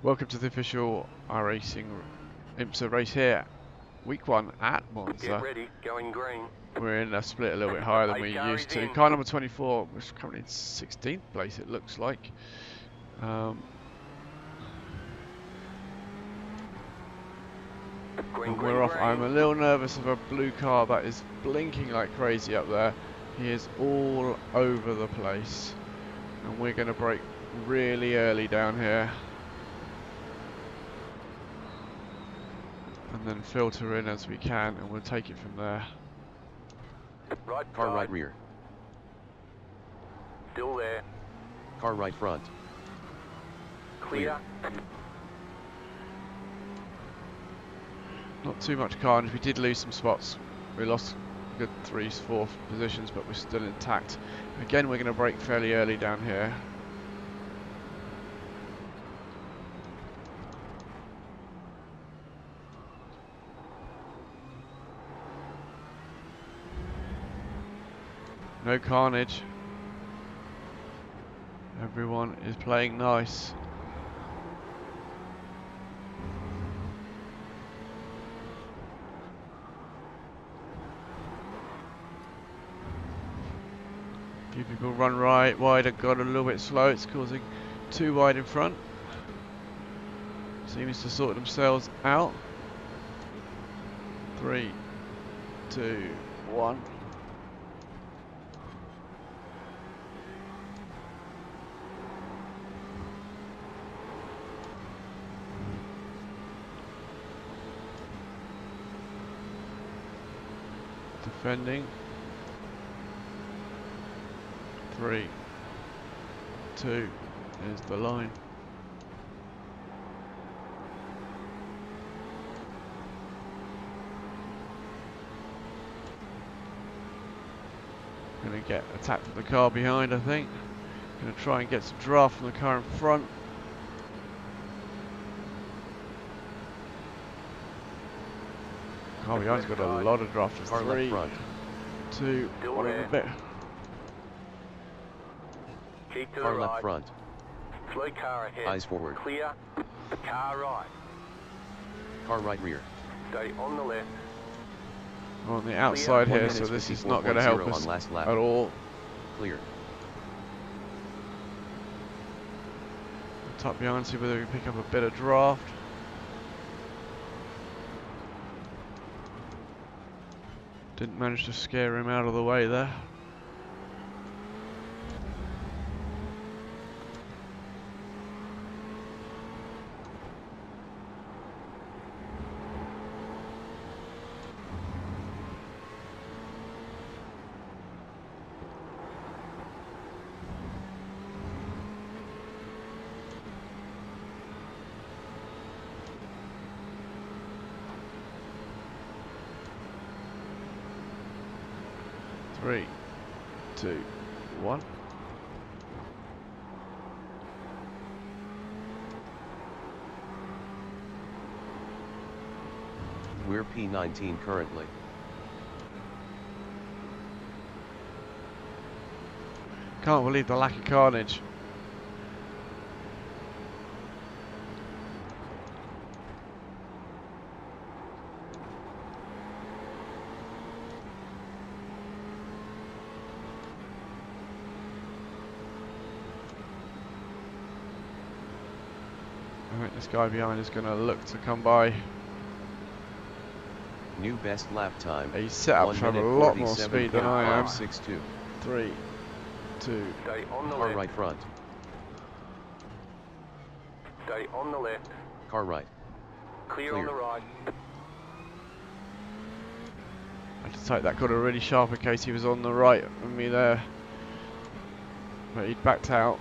Welcome to the official Iracing IMSA race here. Week 1 at Monza. Get ready, going green. We're in a split a little bit higher than we used to. Car number 24 was currently in 16th place, it looks like. We're off. I'm a little nervous of a blue car that is blinking like crazy up there. He is all over the place. And we're going to brake really early down here. And then filter in as we can, and we'll take it from there. Car right rear. Still there. Car right front. Clear. Not too much carnage. We did lose some spots. We lost a good 3/4 positions, but we're still intact. Again, we're going to brake fairly early down here. No carnage. Everyone is playing nice. A few people run right, wide, and got a little bit slow. It's causing too wide in front. Seems to sort themselves out. 3, 2, 1. Defending. 3, 2 is the line. Gonna get attacked from the car behind, I think. Gonna try and get some draft from the car in front. Car behind's got a lot of draft. 3, 2, 1 and a bit. Keep to Car the left right. front. Slow car ahead. Eyes forward. Clear. Car right. Car right rear. Stay on the left. We're on the outside Clear. here, 1 so minute this is not going to 54.0 help us on last lap. at all. Clear. Tuck behind, see whether we can pick up a bit of draft. Didn't manage to scare him out of the way there. Three, 2, 1. We're P19 currently. Can't believe the lack of carnage. I think this guy behind is going to look to come by. New best lap time. He's set up 1 to have a minute lot more speed than I am. 47.562. 3, 2. Stay on the Car left. right front. Stay on the left. Car right. Clear on the right. I had to take that corner really sharp in case he was on the right of me there. But he'd backed out.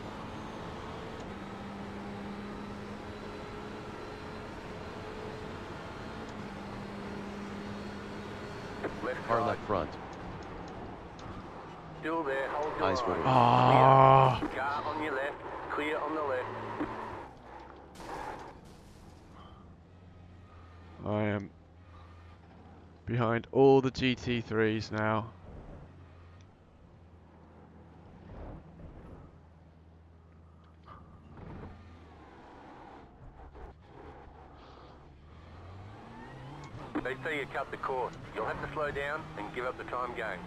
Left Car right. left front. Still there. Hold your Eyes line. forward. Ah, Clear. Car on your left. Clear on the left. I am behind all the GT3s now. They say you cut the course. You'll have to slow down and give up the time game.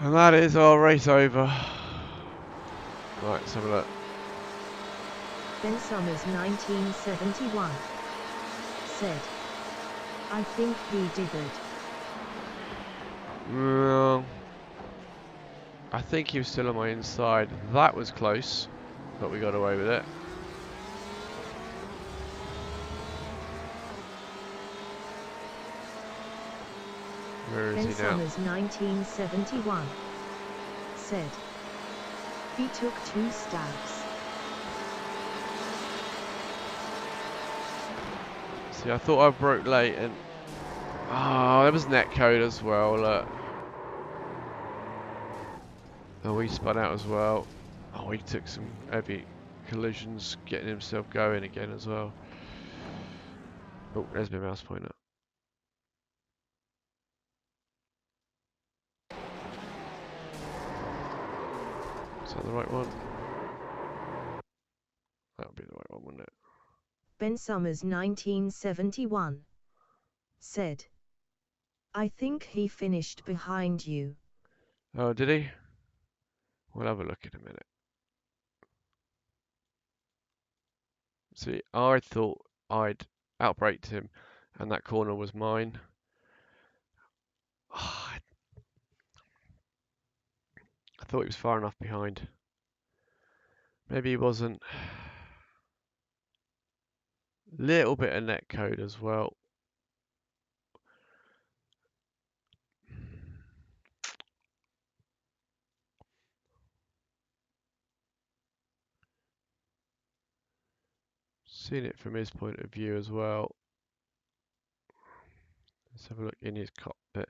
And that is our race over. Right, let's have a look. Ben Summers 1971 said, I think he did it. Well, I think he was still on my inside. That was close, but we got away with it. Where is Ben he now? Summers 1971 said, he took 2 stabs. See, I thought I broke late and... Oh, there was netcode as well, look. Oh, he spun out as well. Oh, he took some heavy collisions getting himself going again as well. Oh, there's my mouse pointer. Is that the right one? That would be the right one, wouldn't it? Ben Summers 1971 said, I think he finished behind you. Oh, did he? We'll have a look in a minute. See, I thought I'd outbraked him and that corner was mine. Oh, I thought he was far enough behind. Maybe he wasn't. Little bit of netcode as well. Seen it from his point of view as well. Let's have a look in his cockpit.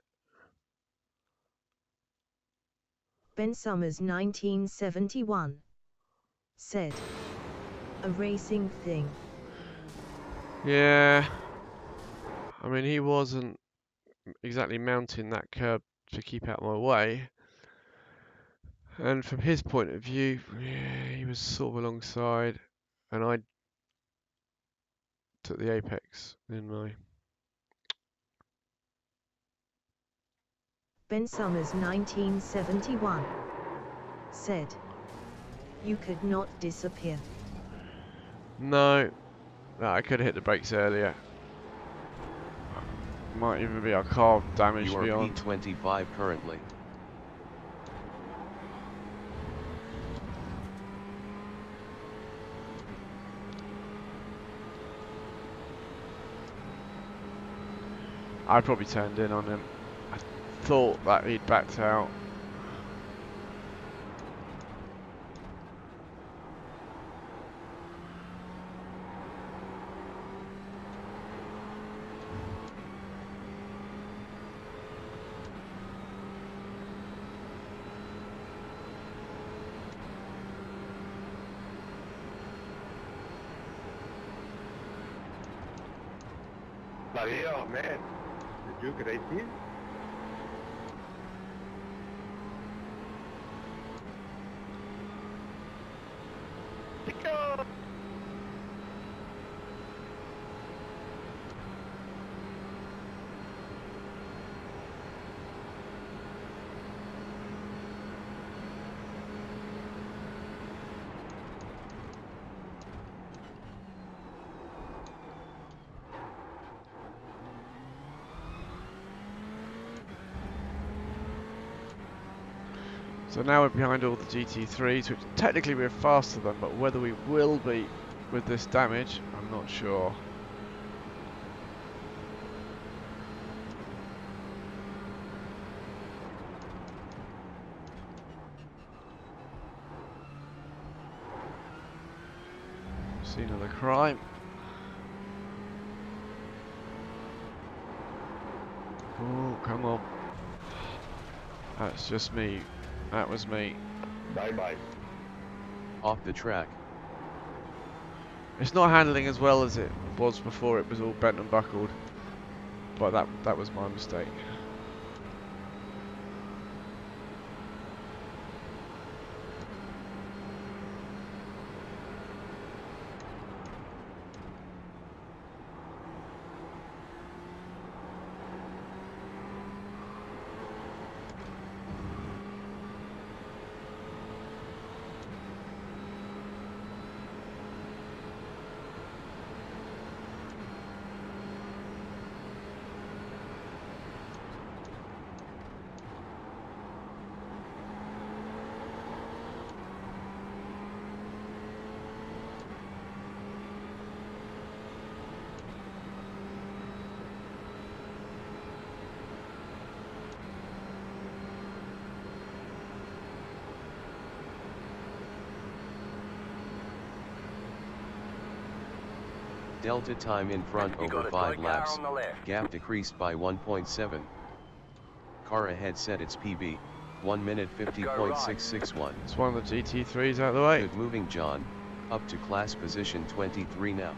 Ben Summers 1971 said, a racing thing. Yeah. I mean, he wasn't exactly mounting that curb to keep out my way. And from his point of view, yeah, he was sort of alongside. And I took the apex, didn't I? Ben Summers 1971 said, you could not disappear. No, I could have hit the brakes earlier. Might even be our car damaged You are beyond. P25 currently. I probably turned in on him. I thought that he'd backed out. Bloody hell, man. The Duke at 18? So now we're behind all the GT3s, which technically we're faster than, but whether we will be with this damage, I'm not sure. Scene of the crime. Oh, come on. That's just me. That was me. Bye-bye. Off the track. It's not handling as well as it was before. It was all bent and buckled. But that was my mistake. Delta time in front You got over a slow 5 car laps, on the left. gap decreased by 1.7. Car ahead set its PB, 1 minute 50.661. It's one of the GT3s out of the way. Good moving, John, up to class position 23 now.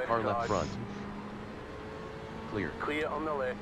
Car left side. front. Clear. Clear on the left.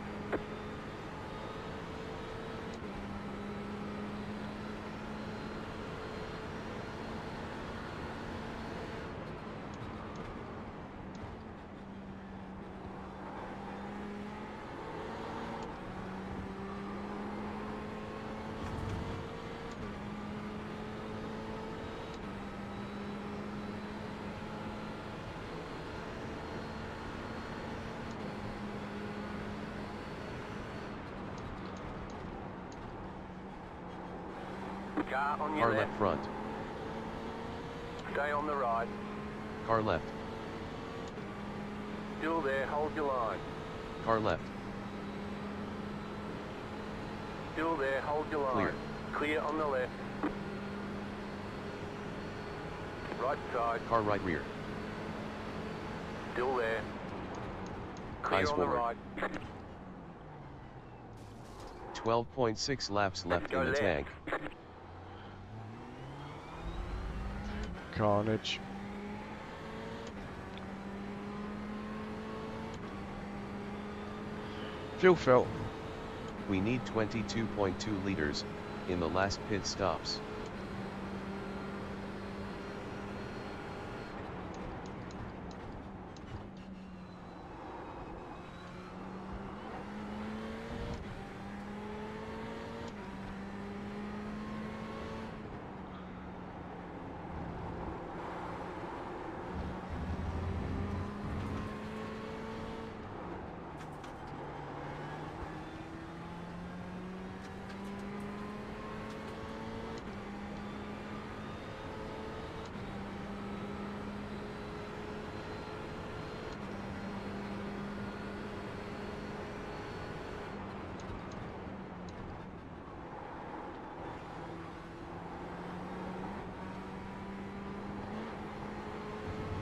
Car on your Car left. left front. Stay on the right. Car left. Still there, hold your line. Car left. Still there, hold your line. Clear. Clear on the left. Right side. Car right rear. Still there. Clear Eyes on forward. the right. 12.6 laps left Go in the left. tank. Carnage. Fuel fill. We need 22.2 liters in the last pit stops.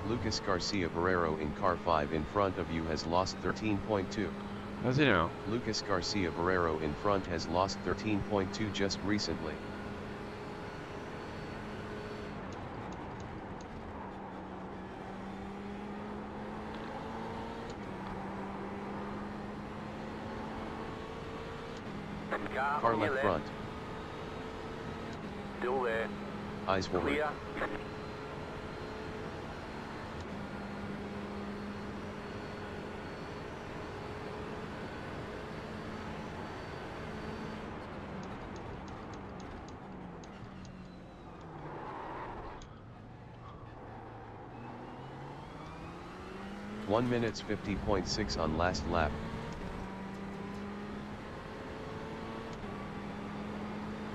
Lucas Garcia Barrero in car 5 in front of you has lost 13.2. How's he now? Lucas Garcia Barrero in front has lost 13.2 just recently. Car on your left front. Still there. Eyes forward. Clear. One minutes 50.6 on last lap.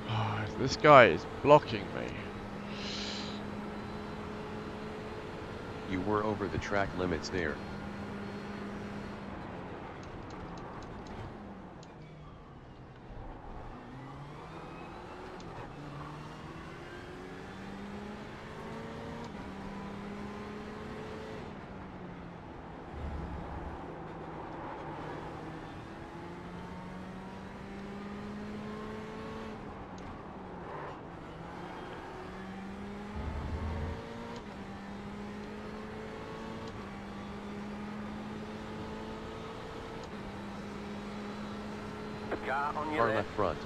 Oh, this guy is blocking me. You were over the track limits there. Car on your Car left. left front.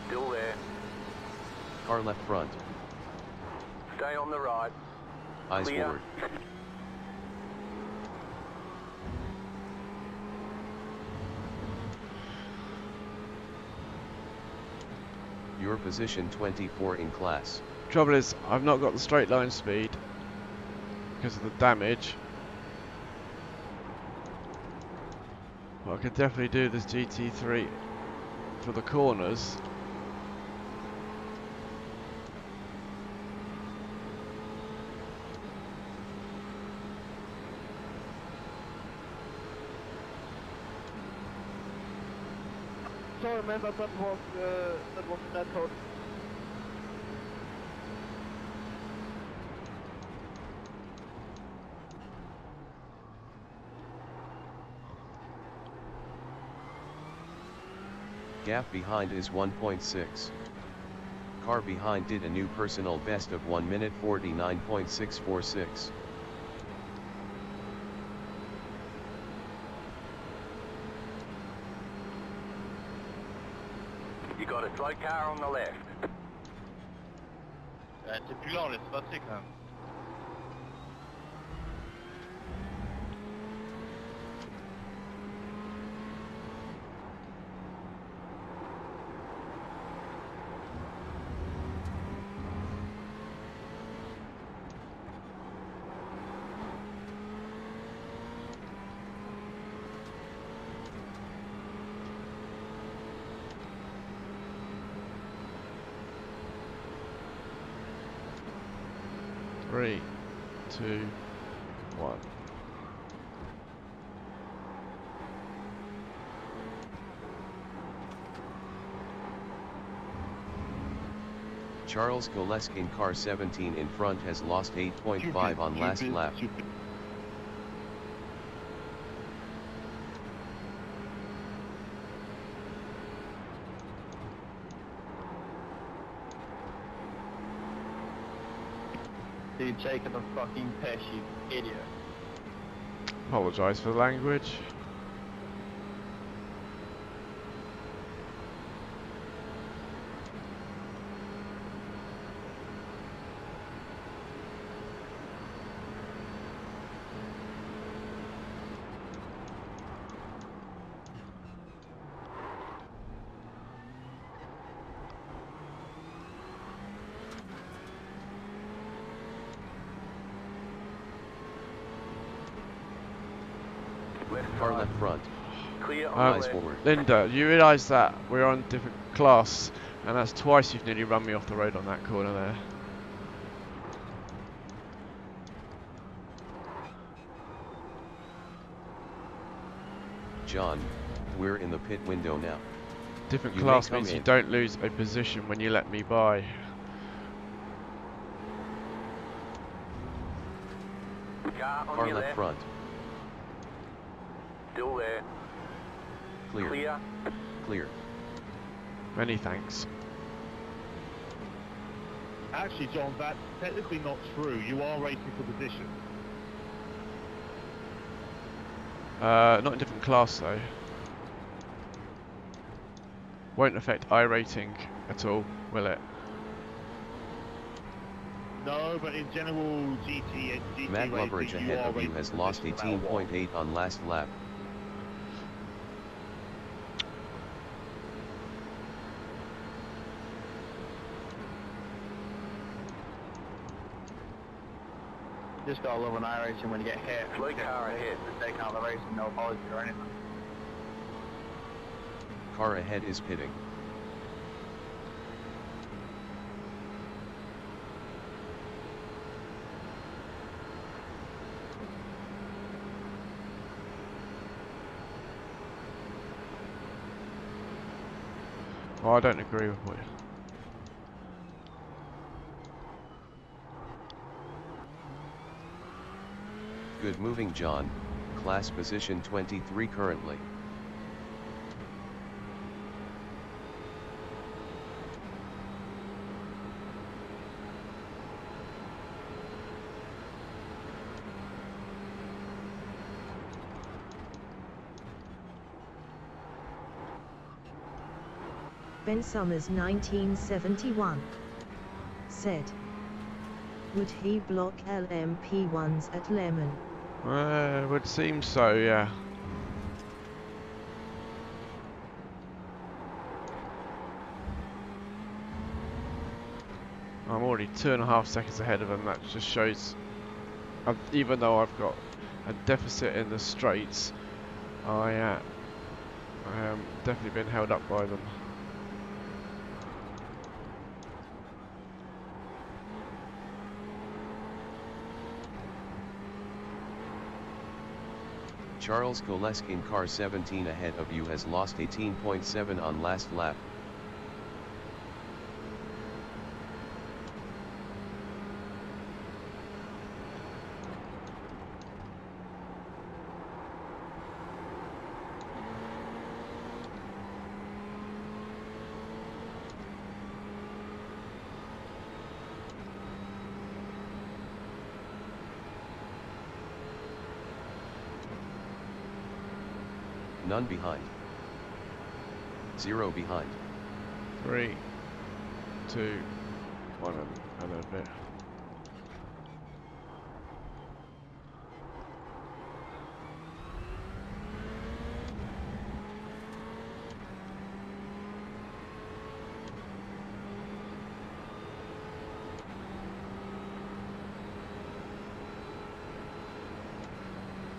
Still there. Car left front. Stay on the right. Eyes Clear. forward. Your position 24 in class. Trouble is, I've not got the straight line speed because of the damage. But I could definitely do this GT3 for the corners. Sorry man, but that was a bad code. Gap behind is 1.6. Car behind did a new personal best of 1 minute 49.646. You got a straight car on the left. T'es plus là, on laisse passer quand même. Three, two, one. Charles Goleskin car 17 in front has lost 8.5 on last lap. Dude, taking the fucking piss, you idiot. Apologise for the language. Car left front. Clear on Eyes the left. forward. Linda, you realise that we're on different class, and that's twice you've nearly run me off the road on that corner there. John, we're in the pit window now. Different You may class come means you in. don't lose a position when you let me by. Car on Car your left left. front. Still there. Clear. Clear. Clear. Many thanks. Actually, John, that's technically not true. You are racing for position. Not in different class though. Won't affect iRating at all, will it? No, but in general, GT Matt racing, Loveridge you ahead are of you racing has for lost position no matter what. 18.8 on last lap. Just gotta love an Iracing when you get hit. Slow car ahead. Taking out the race with no apology or anything. Car ahead is pitting. Oh, I don't agree with what you... Good moving, John. Class position 23 currently. Ben Summers 1971 said, would he block LMP1s at Lemon? would seem so, yeah. I'm already 2.5 seconds ahead of them. That just shows, even though I've got a deficit in the straights, I am definitely been held up by them. Charles Kolesk in car 17 ahead of you has lost 18.7 on last lap. None behind. 0 behind. 3, 2, 1 and a bit.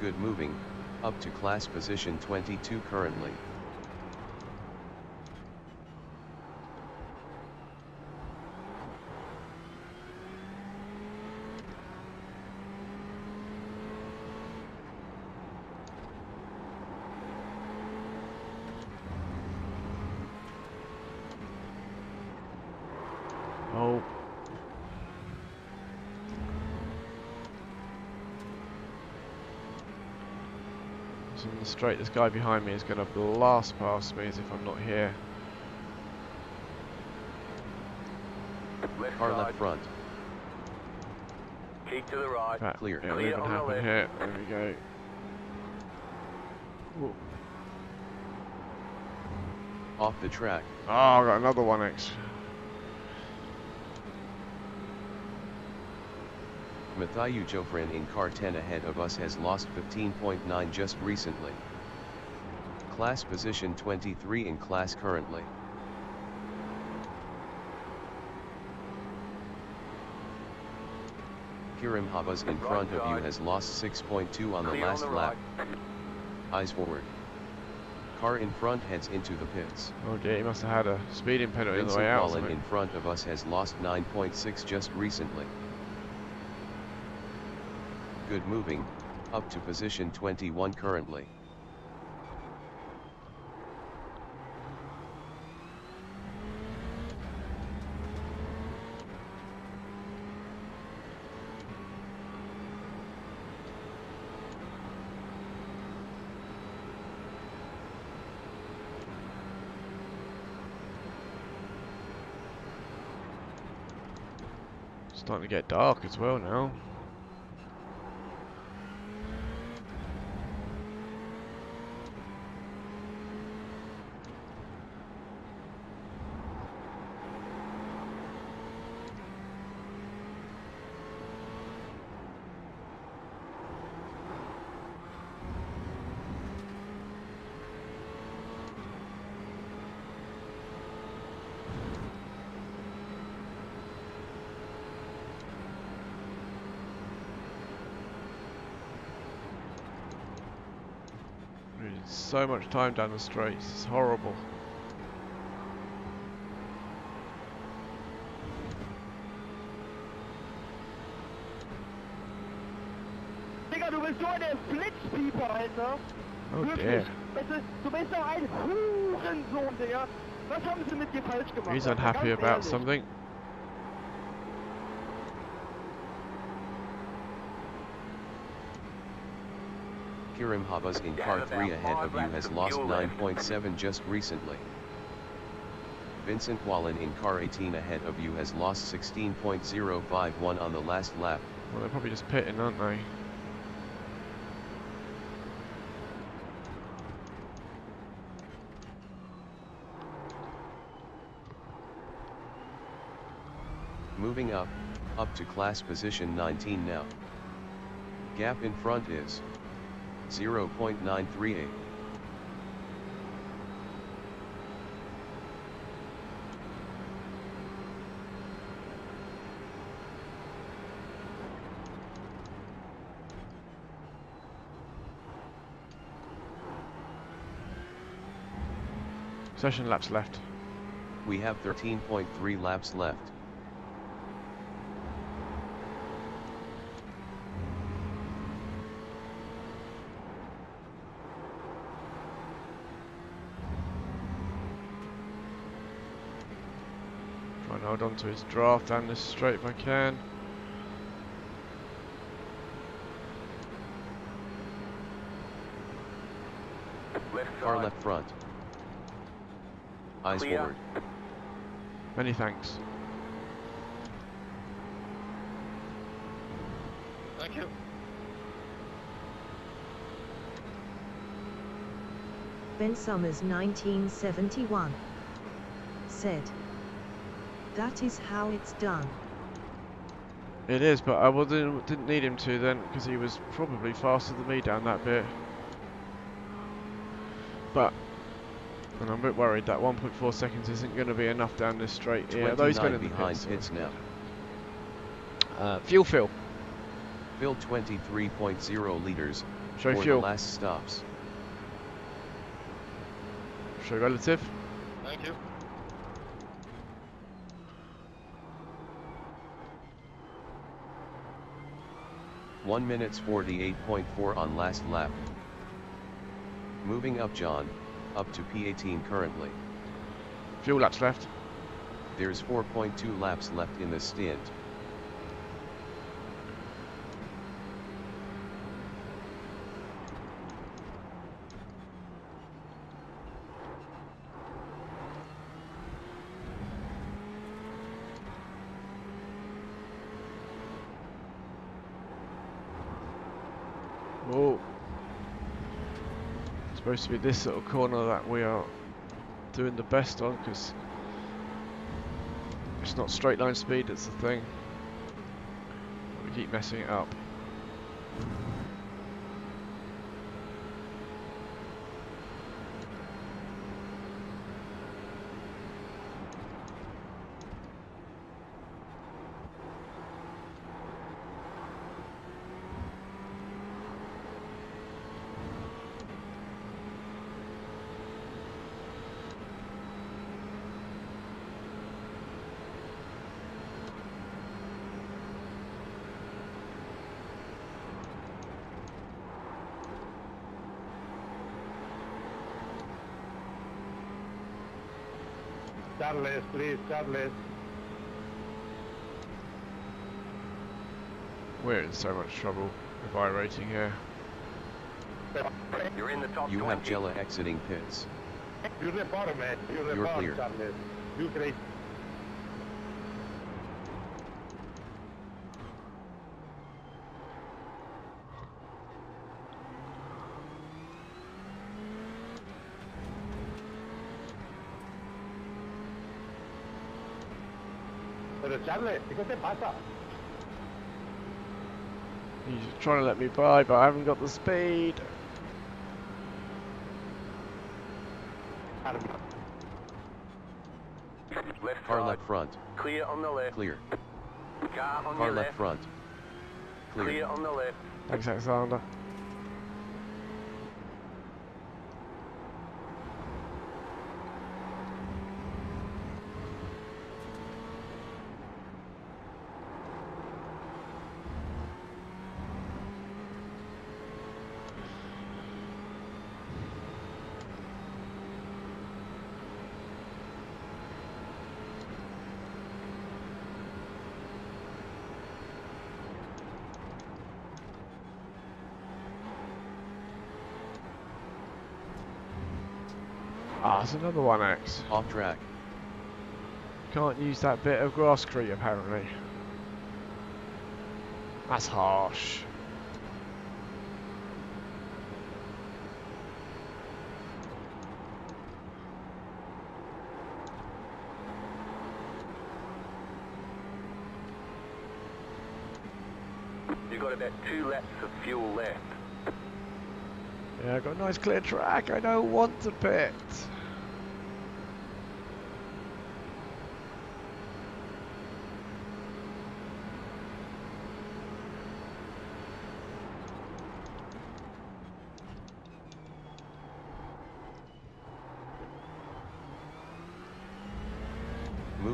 Good moving, up to class position 22 currently. Oh. So in the straight, this guy behind me is going to blast past me as if I'm not here. Left Car side. left front. Keep to the right. That, Clear. it'll Clear even on the happen left. here. There we go. Whoa. Off the track. Oh, I got another one extra. Matthew Jofrin in car 10 ahead of us has lost 15.9 just recently. Class position 23 in class currently. Kirim Habas in front of you has lost 6.2 on the Clear last on the lap. right. Eyes forward. Car in front heads into the pits. Oh dear, he must have had a speeding penalty on the way Vincent out. or Wallen something. in front of us has lost 9.6 just recently. Good moving, up to position 21 currently. Starting to get dark as well now. So much time down the straights, it's horrible. Digga, du bist so eine Blitzpieper, Alter. Oh Wirklich. dear. Du bist doch ein Hurensohn, Digga. Was haben sie mit dir falsch gemacht? He's Alter? unhappy Ganz about ehrlich. something. Kirim Habas in car 3 ahead of you has lost 9.7 just recently. Vincent Wallen in car 18 ahead of you has lost 16.051 on the last lap. Well, they're probably just pitting, aren't they? Moving up to class position 19 now. Gap in front is 0.938. Session laps left. We have 13.3 laps left. Try and hold on to his draft down this straight if I can. Car left front. Eyes Clear. forward. Many thanks. Thank you. Ben Summers 1971 said, "That is how it's done." It is, but I didn't need him to then, because he was probably faster than me down that bit. But, and I'm a bit worried that 1.4 seconds isn't going to be enough down this straight here. Although he's going in the behind pits. pits now. Fuel fill. Fill 23.0 liters Show for fuel. the last stops. Show relative. Thank you. One minutes 48.4 on last lap. Moving up John, up to P18 currently. Fuel laps left. There's 4.2 laps left in the stint. Oh. It's supposed to be this little corner that we are doing the best on, because it's not straight line speed, it's the thing. We keep messing it up. Charles, please, Charles. We're in so much trouble with I-rating here. You're in the top You 20. have Jella exiting pits. You report, man. You You're report, clear. Charles. You great. Pero Charles, ¿qué te pasa? He's trying to let me by, but I haven't got the speed. Left Car side. left front. Clear on the left. Clear. Car on Car your left left. front. Clear Clear. on the left. Thanks, Alexander. Ah, it's another 1X. Off track. Can't use that bit of grasscrete apparently. That's harsh. You've got about 2 laps of fuel left. Yeah, I've got a nice clear track. I don't want to pit.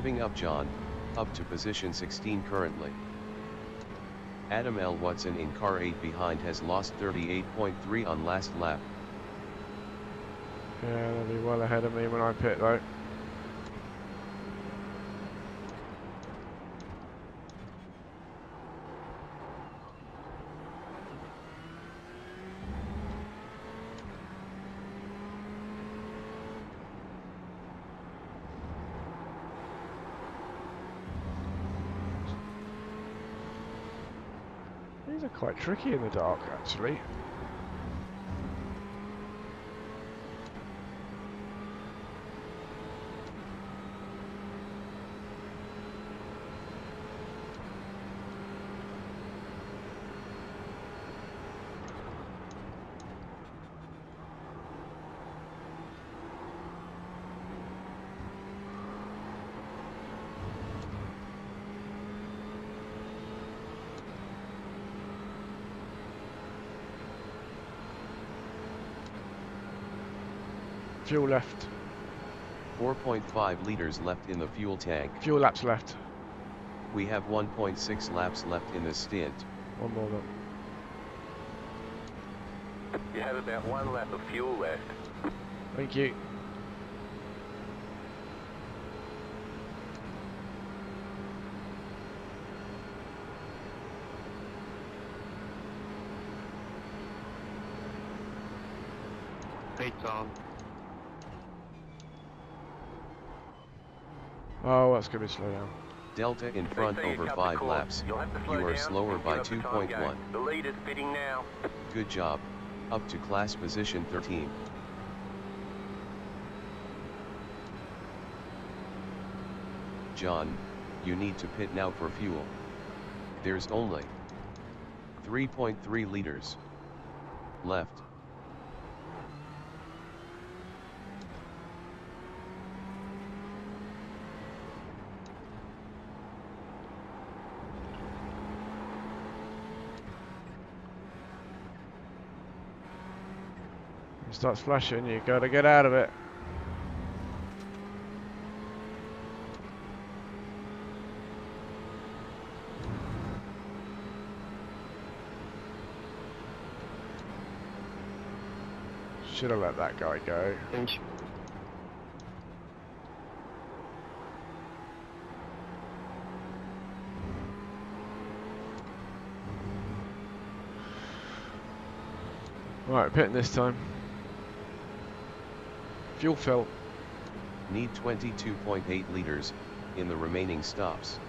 Moving up John, up to position 16 currently. Adam L. Watson in car 8 behind has lost 38.3 on last lap. Yeah, they'll be well ahead of me when I pit though. These are quite tricky in the dark, actually. Fuel left. 4.5 liters left in the fuel tank. Fuel laps left. We have 1.6 laps left in the stint. One more then. You have about 1 lap of fuel left. Thank you. Hey Tom. Oh, that's going to be slow down. Delta in front over 5 laps. You are slower by 2.1. The lead is pitting now. Good job. Up to class position 13. John, you need to pit now for fuel. There's only 3.3 liters left. It starts flashing, you got to get out of it. Should have let that guy go. Thank you. Right, pitting this time. Fuel fill. Need 22.8 liters in the remaining stops.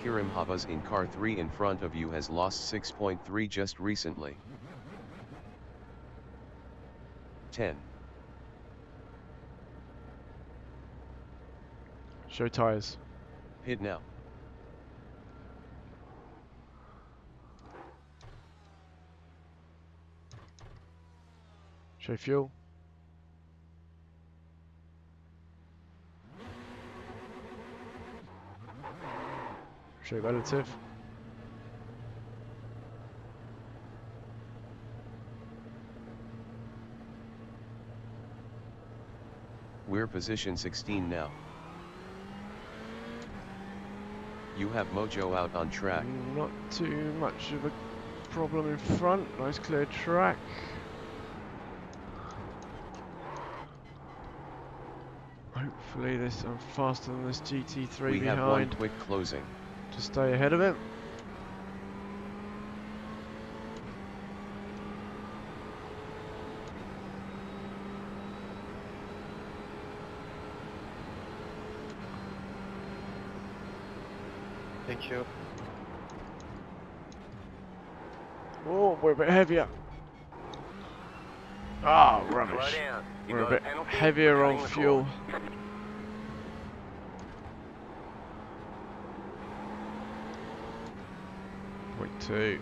Kirim Havas in car 3 in front of you has lost 6.3 just recently. 10. Show tyres. Pit now. Show fuel. Show relative. We're position 16 now. You have Mojo out on track. Not too much of a problem in front. Nice clear track. Hopefully I'm faster than this GT3 We behind. have one quick closing. To stay ahead of it. Thank you. Oh, we're a bit heavier. Ah, Slow rubbish. down. You We're a got bit penalty heavier for on cutting the fuel. course. Point 2.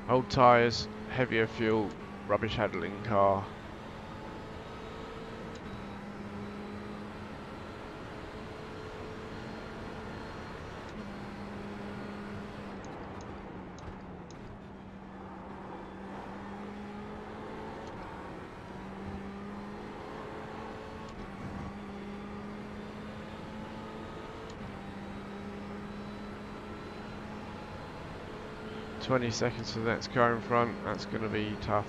Old tyres, heavier fuel, rubbish handling car. 20 seconds to the next car in front. That's going to be tough.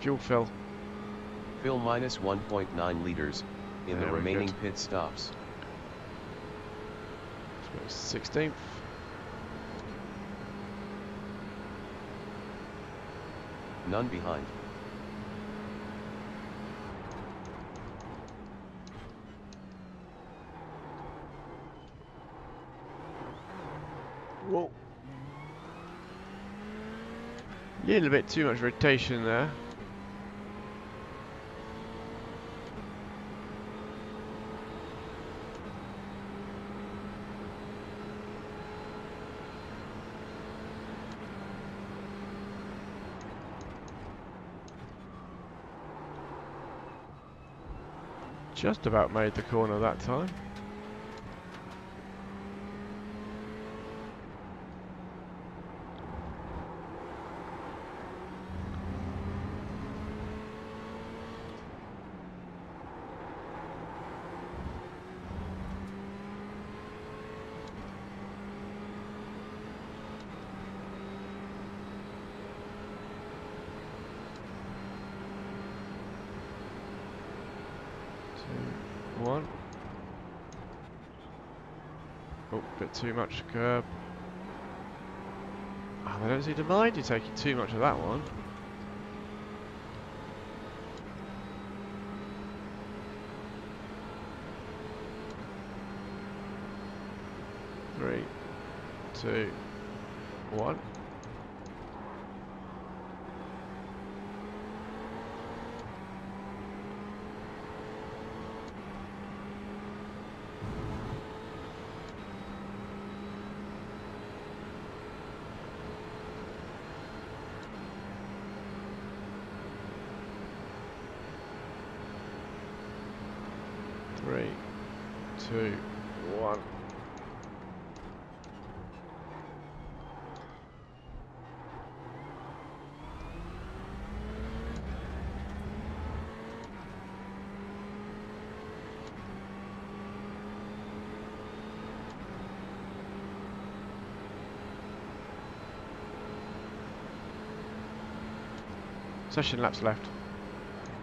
Fuel fill. Fill minus 1.9 liters in the Very remaining good. pit stops. So 16th. None behind. Whoa. Little bit too much rotation there. Just about made the corner that time. One. Oh, bit too much curb. Oh, I don't seem to mind you taking too much of that one. Three, two, one. Three, two, one. Session laps left.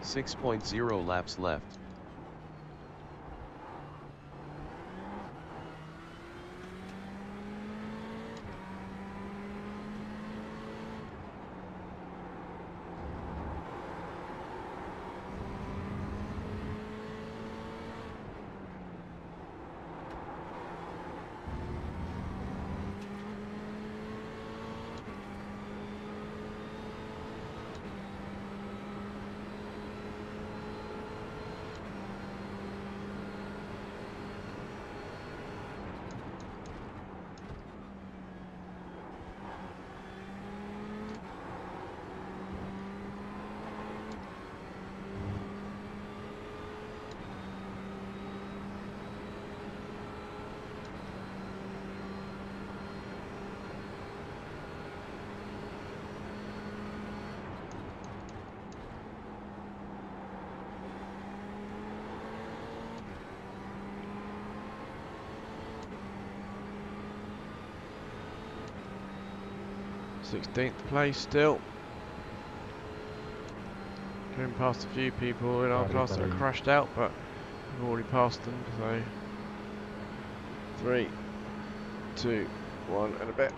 6.0 laps left. Sixteenth place still. Going past a few people in our class that have crashed out, but we've already passed them, so 3, 2, 1 and a bit.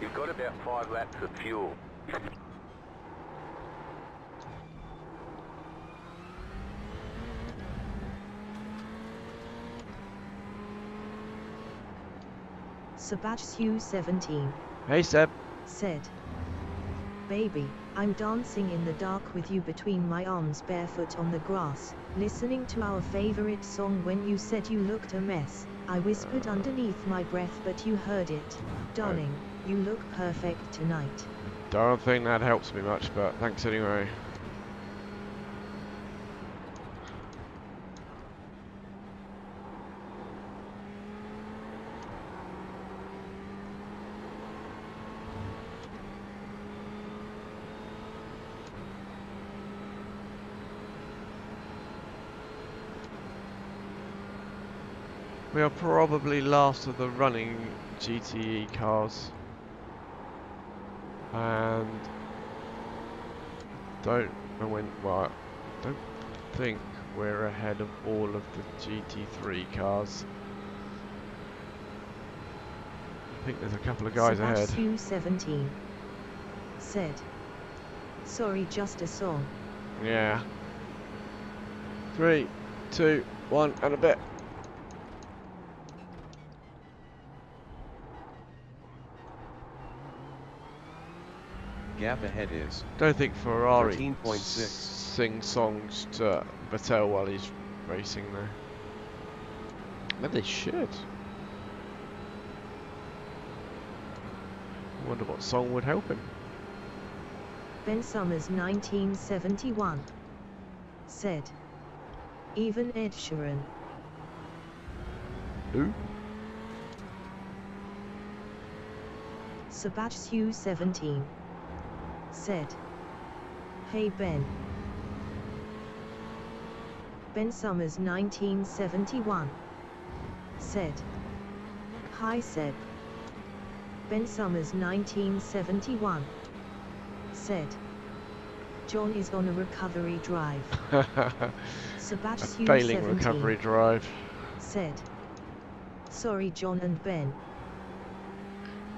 You've got about 5 laps of fuel. Sebastian 17 Hey Seb. said, "Baby, I'm dancing in the dark with you between my arms barefoot on the grass. Listening to our favorite song when you said you looked a mess. I whispered underneath my breath, but you heard it. Darling, you look perfect tonight. Don't think that helps me much, but thanks anyway. We are probably last of the running GTE cars, and don't think we're ahead of all of the GT3 cars. I think there's a couple of guys ahead. Sebastian said, sorry, just a song. Yeah. 3, 2, 1 and a bit. Gap ahead is Don't think Ferrari 13.6. sing songs to Vettel while he's racing though. But they should. I wonder what song would help him. Ben Summers 1971 said, even Ed Sheeran. Who? Sebastian 17 said, hey Ben. Ben Summers 1971 said, hi Seb. Ben Summers 1971 said, John is on a recovery drive. Sebastian Failing 17 recovery drive. said, sorry John and Ben.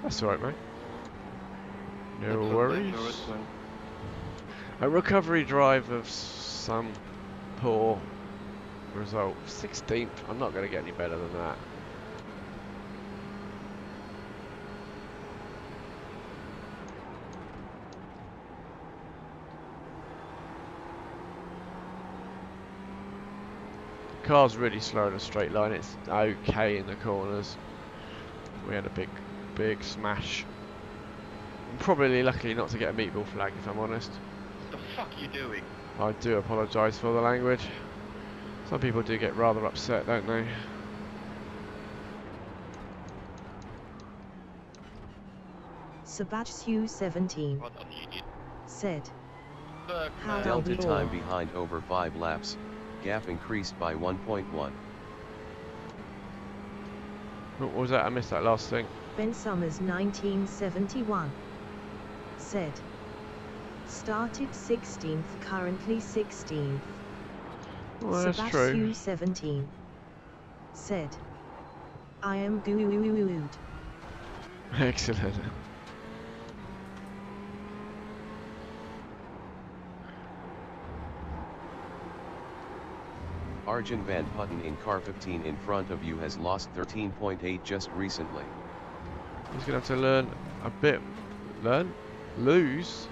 That's alright, mate. No worries. A recovery drive of some poor result. 16th. I'm not going to get any better than that. The car's really slow in a straight line. It's okay in the corners. We had a big smash. I'm probably lucky not to get a meatball flag, if I'm honest. What the fuck are you doing? I do apologise for the language. Some people do get rather upset, don't they? Sebastian 17 What an idiot. said, Fuck, how man. are Delta we time all? behind over 5 laps. Gap increased by 1.1. What was that? I missed that last thing. Ben Summers 1971 said, started 16th, currently 16th. Well, that's Sebastian true. 17 said, I am good. Excellent. Arjun Van Putten in car 15 in front of you has lost 13.8 just recently. He's going to have to learn a bit. Lose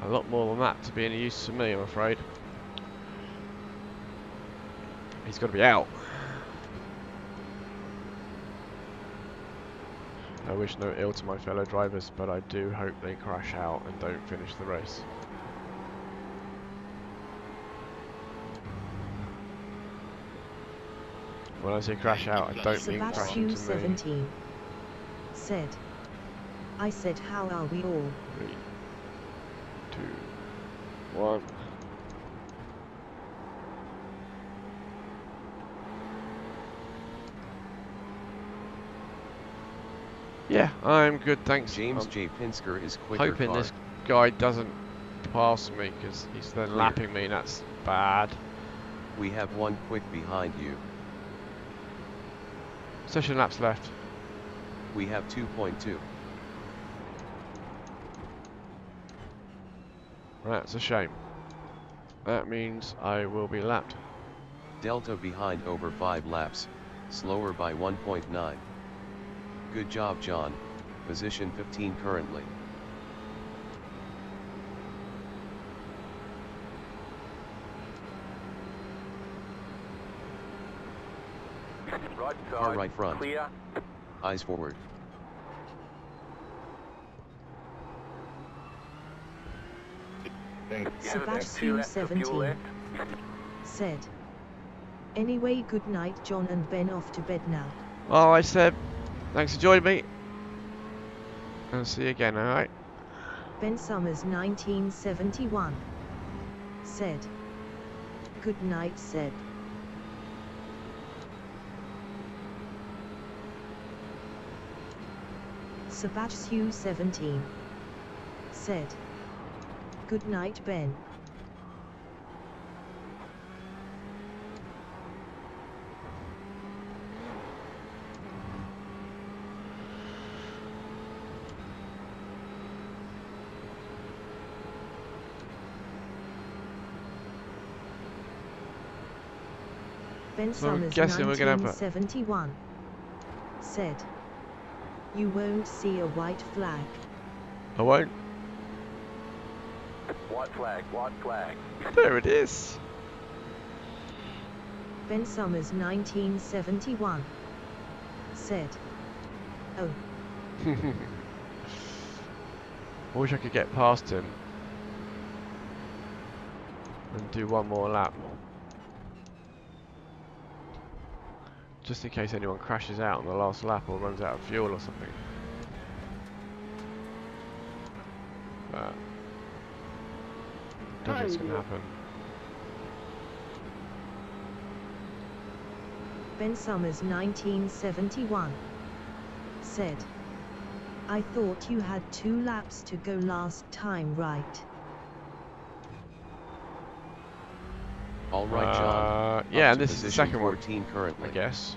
a lot more than that to be any use to me, I'm afraid. He's got to be out. I wish no ill to my fellow drivers, but I do hope they crash out and don't finish the race. When I say crash out, I don't mean crash Sebastian into me. 17 said, I said, how are we all? 3, 2, 1. Yeah, I'm good, thanks. James I'm J. Pinsker is quicker hoping car. this guy doesn't pass me because he's then Clear. lapping me and that's bad. We have one quick behind you. Session laps left. We have 2.2. That's a shame. That means I will be lapped. Delta behind over 5 laps, slower by 1.9. Good job, John. Position 15 currently. Right Car side, right front. clear. Eyes forward. Thanks. You have about 2 laps of fuel Sebastian left. said. Anyway, good night, John and Ben. Off to bed now. All right, Seb. Thanks for joining me. I'll see you again, alright? Ben Summers 1971 said. Good night, Seb. Sebastian 17 said. Good night, Ben. Ben So I'm Summers guessing we're gonna have a- 1971 said. You won't see a white flag. I won't. White flag, white flag. There it is. Ben Summers 1971 said. Oh, I wish I could get past him and do one more lap. Just in case anyone crashes out on the last lap or runs out of fuel or something. But I don't think it's going to happen. Ben Summers 1971 said. I thought you had 2 laps to go last time, right? All right, John. Yeah, Up and to this is the position second one, 14 currently. I guess.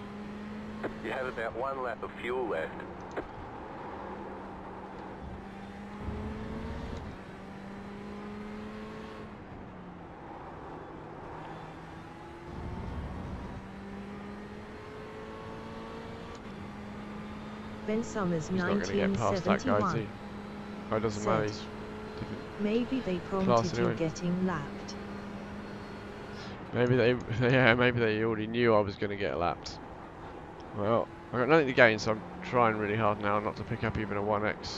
You have about 1 lap of fuel left. Ben Summers He's not going to get past that guy, is he? 1971 Oh, it doesn't matter, he's different. Maybe they Class prompted you anyway. getting lapped. Maybe they, yeah, maybe they already knew I was going to get lapped. Well, I've got nothing to gain, so I'm trying really hard now not to pick up even a 1x.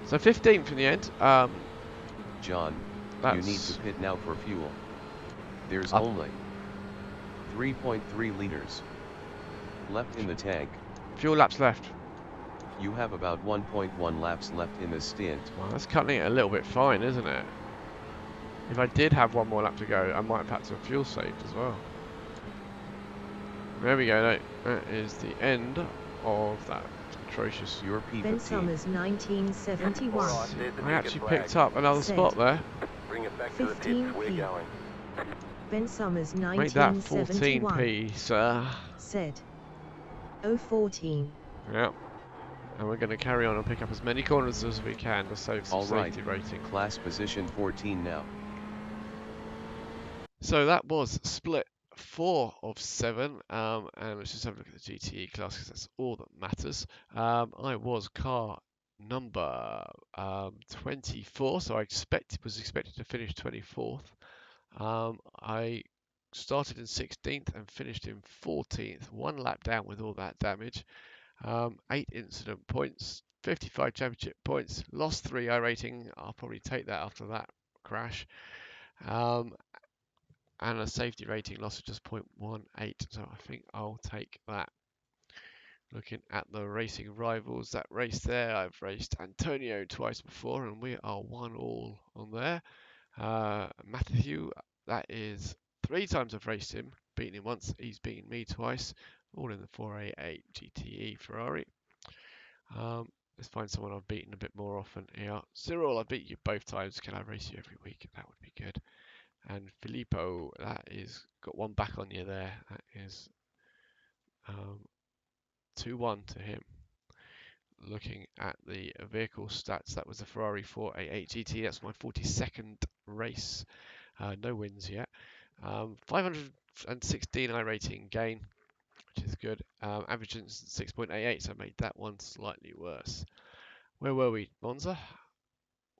So 15th in the end. John, you need to pit now for fuel. There's only 3.3 liters left in the tank. Fuel laps left. You have about 1.1 laps left in the stint. Well, that's cutting it a little bit fine, isn't it? If I did have one more lap to go, I might have had to have fuel saved as well. There we go, that is the end of that atrocious Your Ben P15. Summers 1971 Alright, there's the I ticket actually flag. picked up another Said. spot there. Bring it back to the 15 pits. We're feet. going. Ben Summers Make that 1971 14p, sir. said. 014 Yep. And we're going to carry on and pick up as many corners as we can to save some All right. safety rating. Class position 14 now. So that was split 4 of 7, and let's just have a look at the GTE class because that's all that matters. I was car number 24, so I was expected to finish 24th. I started in 16th and finished in 14th, 1 lap down with all that damage. 8 incident points, 55 championship points, lost 3 Irating. I'll probably take that after that crash. And a safety rating loss of just 0.18, so I think I'll take that. Looking at the racing rivals, that race there, I've raced Antonio twice before, and we are 1-1 on there. Matthew, that is 3 times I've raced him, beaten him once, he's beaten me twice, all in the 488 GTE Ferrari. Let's find someone I've beaten a bit more often here. Cyril, I've beat you both times, can I race you every week? That would be good. And Filippo, that is got 1 back on you there. That is 2-1 to him. Looking at the vehicle stats, that was the Ferrari 488 GT. That's my 42nd race. No wins yet. 516 Irating gain, which is good. Averaging 6.88, so I made that one slightly worse. Where were we? Monza?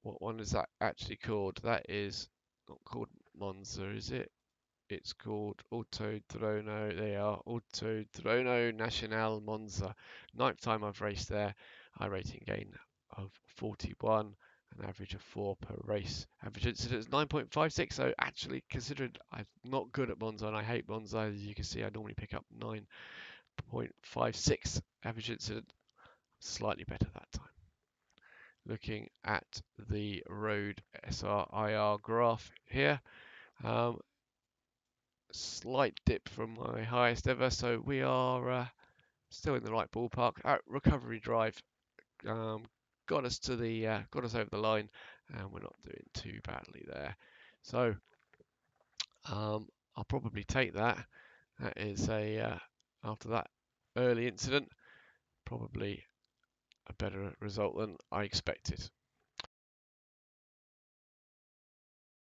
What one is that actually called? That is not called Monza, is it? It's called Autodromo. They are Autodromo Nacional Monza. 9th time I've raced there. High rating gain of 41, an average of 4 per race. Average incident is 9.56. So actually, considering I'm not good at Monza and I hate Monza, as you can see, I normally pick up 9.56 average incident. Slightly better that time. Looking at the road SRIR graph here. Slight dip from my highest ever, so we are still in the right ballpark. Recovery drive got us to the got us over the line, and we're not doing too badly there. So I'll probably take that. That is a after that early incident, probably a better result than I expected.